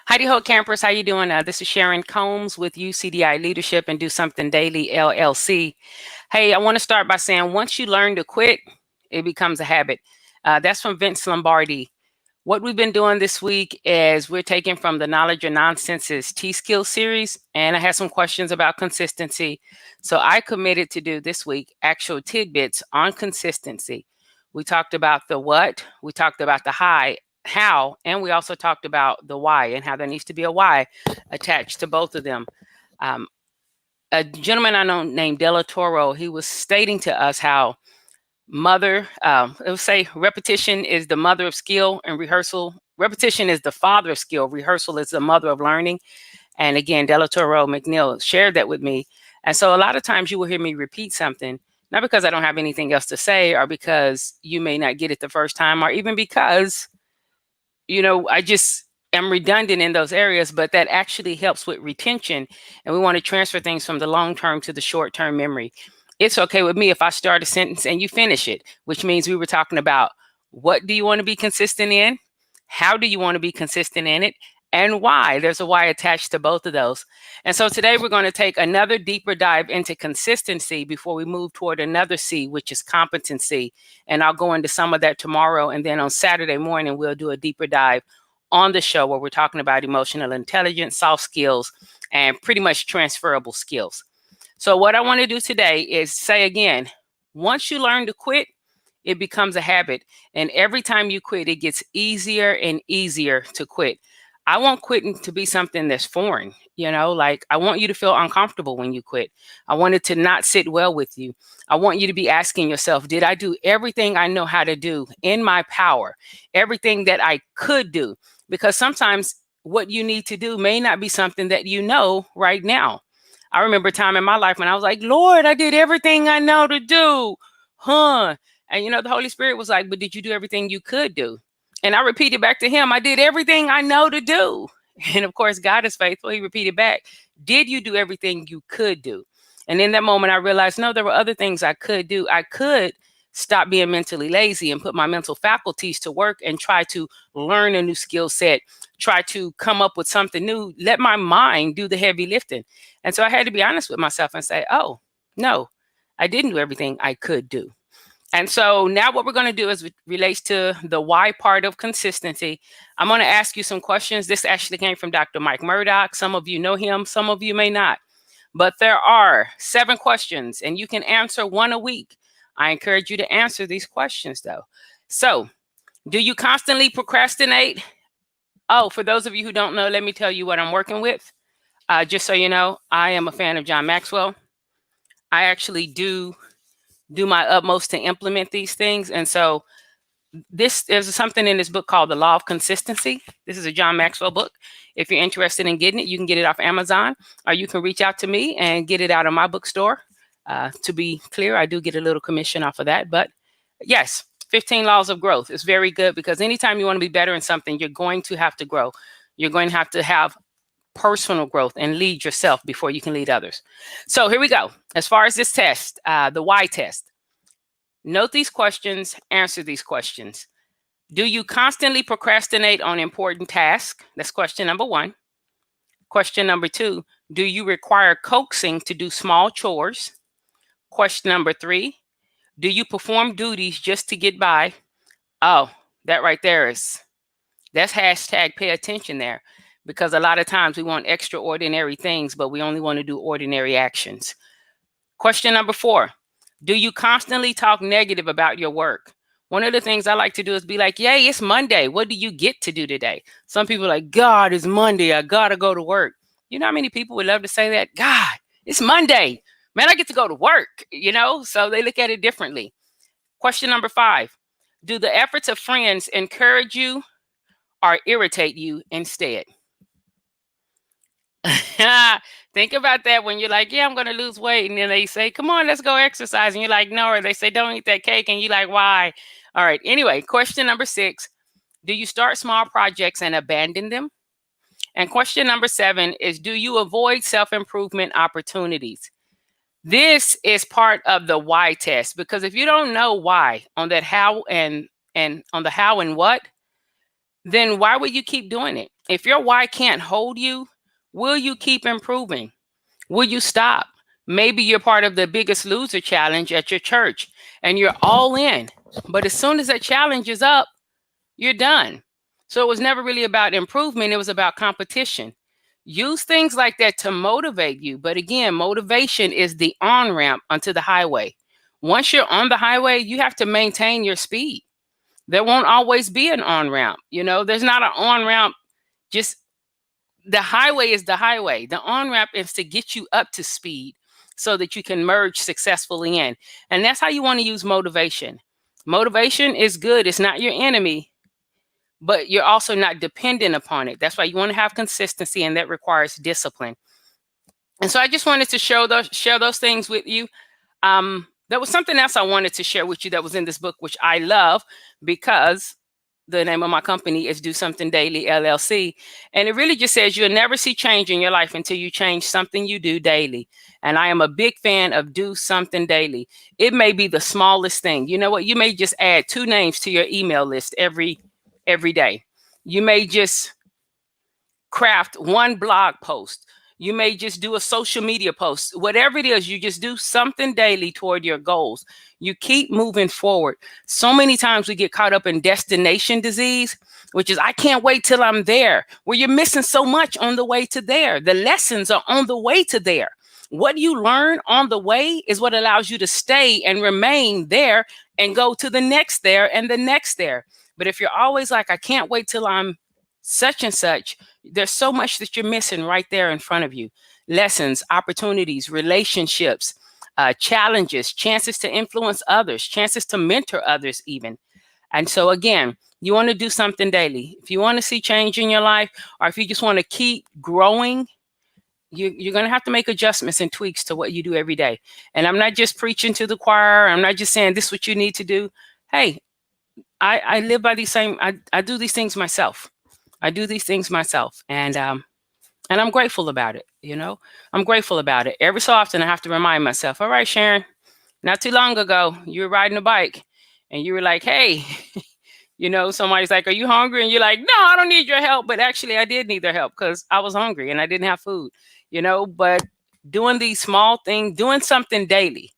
Heidi Ho campers, how you doing? This is Sharon Combs with UCDI Leadership and Do Something Daily LLC. Hey, I want to start by saying once you learn to quit, it becomes a habit. That's from Vince Lombardi. What we've been doing this week is we're taking from the Knowledge or Nonsense's T-Skill series, and I had some questions about consistency. So I committed to do this week actual tidbits on consistency. We talked about the what, we talked about the how, and we also talked about the why and how there needs to be a why attached to both of them. A gentleman I know named Della Toro, he was stating to us how it would say repetition is the mother of skill and rehearsal. Repetition is the father of skill. Rehearsal is the mother of learning. And again, Della Toro McNeil shared that with me. And so a lot of times you will hear me repeat something, not because I don't have anything else to say or because you may not get it the first time or even because I just am redundant in those areas, but that actually helps with retention. And we want to transfer things from the long term to the short term memory. It's okay with me if I start a sentence and you finish it, which means we were talking about what do you want to be consistent in? How do you want to be consistent in it? And why? There's a why attached to both of those. And so today we're going to take another deeper dive into consistency before we move toward another C, which is competency. And I'll go into some of that tomorrow. And then on Saturday morning, we'll do a deeper dive on the show where we're talking about emotional intelligence, soft skills, and pretty much transferable skills. So what I want to do today is say again, once you learn to quit, it becomes a habit. And every time you quit, it gets easier and easier to quit. I want quitting to be something that's foreign, like I want you to feel uncomfortable when you quit. I want it to not sit well with you. I want you to be asking yourself, did I do everything I know how to do in my power, everything that I could do? Because sometimes what you need to do may not be something that you know right now. I remember a time in my life when I was like, Lord, I did everything I know to do. And the Holy Spirit was like, but did you do everything you could do? And I repeated back to him, I did everything I know to do. And of course, God is faithful. He repeated back, did you do everything you could do? And in that moment, I realized, no, there were other things I could do. I could stop being mentally lazy and put my mental faculties to work and try to learn a new skill set, try to come up with something new, let my mind do the heavy lifting. And so I had to be honest with myself and say, oh, no, I didn't do everything I could do. And so now what we're going to do is relates to the why part of consistency. I'm going to ask you some questions. This actually came from Dr. Mike Murdoch. Some of you know him, some of you may not. But there are 7 questions and you can answer one a week. I encourage you to answer these questions though. So, do you constantly procrastinate? Oh, for those of you who don't know, let me tell you what I'm working with. Just so you know, I am a fan of John Maxwell. I actually do my utmost to implement these things. And so there's something in this book called The Law of Consistency. This is a John Maxwell book. If you're interested in getting it, you can get it off Amazon, or you can reach out to me and get it out of my bookstore. To be clear, I do get a little commission off of that. But yes, 15 Laws of Growth is very good because anytime you want to be better in something, you're going to have to grow. You're going to have personal growth and lead yourself before you can lead others. So here we go. As far as this test, the why test, note these questions, answer these questions. Do you constantly procrastinate on important tasks? That's question number 1. Question number 2, do you require coaxing to do small chores? Question number 3, do you perform duties just to get by? Oh, that right there that's hashtag pay attention there. Because a lot of times we want extraordinary things, but we only want to do ordinary actions. Question number 4, do you constantly talk negative about your work? One of the things I like to do is be like, yay, it's Monday. What do you get to do today? Some people are like, God, it's Monday. I got to go to work. You know how many people would love to say that? God, it's Monday. Man, I get to go to work, So they look at it differently. Question number 5, do the efforts of friends encourage you or irritate you instead? Think about that when you're like, yeah, I'm going to lose weight. And then they say, come on, let's go exercise. And you're like, no. Or they say, don't eat that cake. And you're like, why? All right. Anyway, question number 6, do you start small projects and abandon them? And question number 7 is, do you avoid self-improvement opportunities? This is part of the why test, because if you don't know why on that how and on the how and what, then why would you keep doing it? If your why can't hold you, will you keep improving? Will you stop? Maybe you're part of the biggest loser challenge at your church and you're all in. But as soon as that challenge is up, you're done. So it was never really about improvement, it was about competition. Use things like that to motivate you. But again, motivation is the on ramp onto the highway. Once you're on the highway, you have to maintain your speed. There won't always be an on ramp. There's not an on ramp. Just the highway is the highway. The on ramp is to get you up to speed so that you can merge successfully in. And that's how you want to use motivation. Motivation is good. It's not your enemy, but you're also not dependent upon it. That's why you want to have consistency, and that requires discipline. And so I just wanted to share those things with you. There was something else I wanted to share with you that was in this book, which I love, because the name of my company is Do Something Daily LLC. And it really just says you'll never see change in your life until you change something you do daily. And I am a big fan of Do Something Daily. It may be the smallest thing. You know what? You may just add 2 names to your email list every day. You may just craft 1 blog post. You may just do a social media post. Whatever it is, you just do something daily toward your goals. You keep moving forward. So many times we get caught up in destination disease, which is I can't wait till I'm there. Well, you're missing so much on the way to there. The lessons are on the way to there. What you learn on the way is what allows you to stay and remain there and go to the next there and the next there. But if you're always like, I can't wait till I'm such and such, there's so much that you're missing right there in front of you. Lessons, opportunities, relationships, challenges, chances to influence others, chances to mentor others even. And so again, you want to do something daily. If you want to see change in your life, or if you just want to keep growing, you're going to have to make adjustments and tweaks to what you do every day. And I'm not just preaching to the choir. I'm not just saying this is what you need to do. Hey, I live by these same, I do these things myself. I do these things myself, and I'm grateful about it. I'm grateful about it. Every so often, I have to remind myself, all right, Sharon, not too long ago, you were riding a bike and you were like, hey, somebody's like, are you hungry? And you're like, no, I don't need your help. But actually, I did need their help because I was hungry and I didn't have food, but doing these small things, doing something daily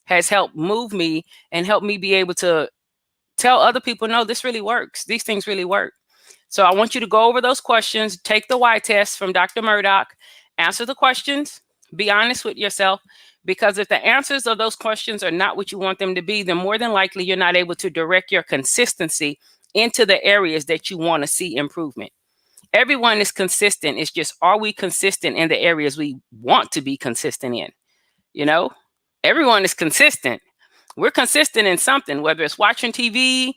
has helped move me and help me be able to tell other people, no, this really works. These things really work. So I want you to go over those questions, take the why test from Dr. Murdoch, answer the questions, be honest with yourself, because if the answers of those questions are not what you want them to be, then more than likely you're not able to direct your consistency into the areas that you want to see improvement. Everyone is consistent. It's just, are we consistent in the areas we want to be consistent in? Everyone is consistent. We're consistent in something, whether it's watching TV,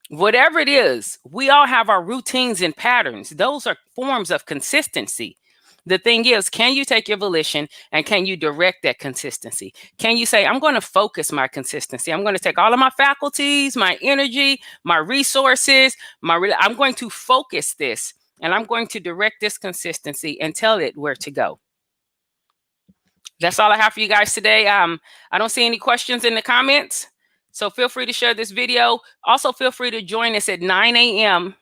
whatever it is. We all have our routines and patterns. Those are forms of consistency. The thing is, can you take your volition and can you direct that consistency? Can you say, I'm going to focus my consistency. I'm going to take all of my faculties, my energy, my resources, I'm going to focus this and I'm going to direct this consistency and tell it where to go. That's all I have for you guys today. I don't see any questions in the comments. So feel free to share this video. Also, feel free to join us at 9 a.m.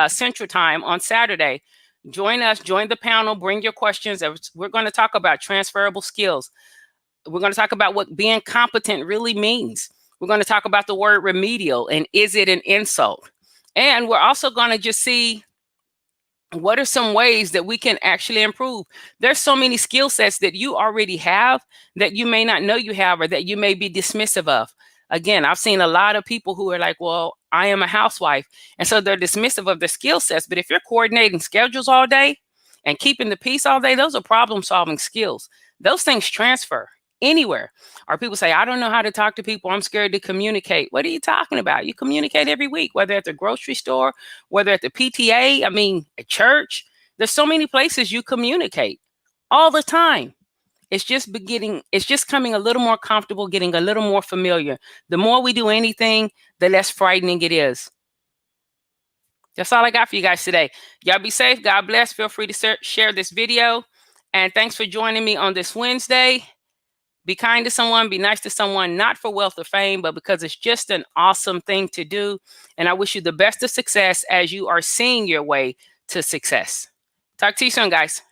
Central Time on Saturday. Join us, join the panel, bring your questions. We're going to talk about transferable skills. We're going to talk about what being competent really means. We're going to talk about the word remedial and is it an insult? And we're also going to just see what are some ways that we can actually improve. There's so many skill sets that you already have that you may not know you have or that you may be dismissive of. Again, I've seen a lot of people who are like, well, I am a housewife. And so they're dismissive of their skill sets. But if you're coordinating schedules all day and keeping the peace all day, those are problem solving skills. Those things transfer anywhere. Or people say, I don't know how to talk to people. I'm scared to communicate. What are you talking about? You communicate every week, whether at the grocery store, whether at the PTA, at church. There's so many places you communicate all the time. It's just coming a little more comfortable, getting a little more familiar. The more we do anything, the less frightening it is. That's all I got for you guys today. Y'all be safe. God bless. Feel free to share this video. And thanks for joining me on this Wednesday. Be kind to someone, be nice to someone, not for wealth or fame, but because it's just an awesome thing to do. And I wish you the best of success as you are seeing your way to success. Talk to you soon, guys.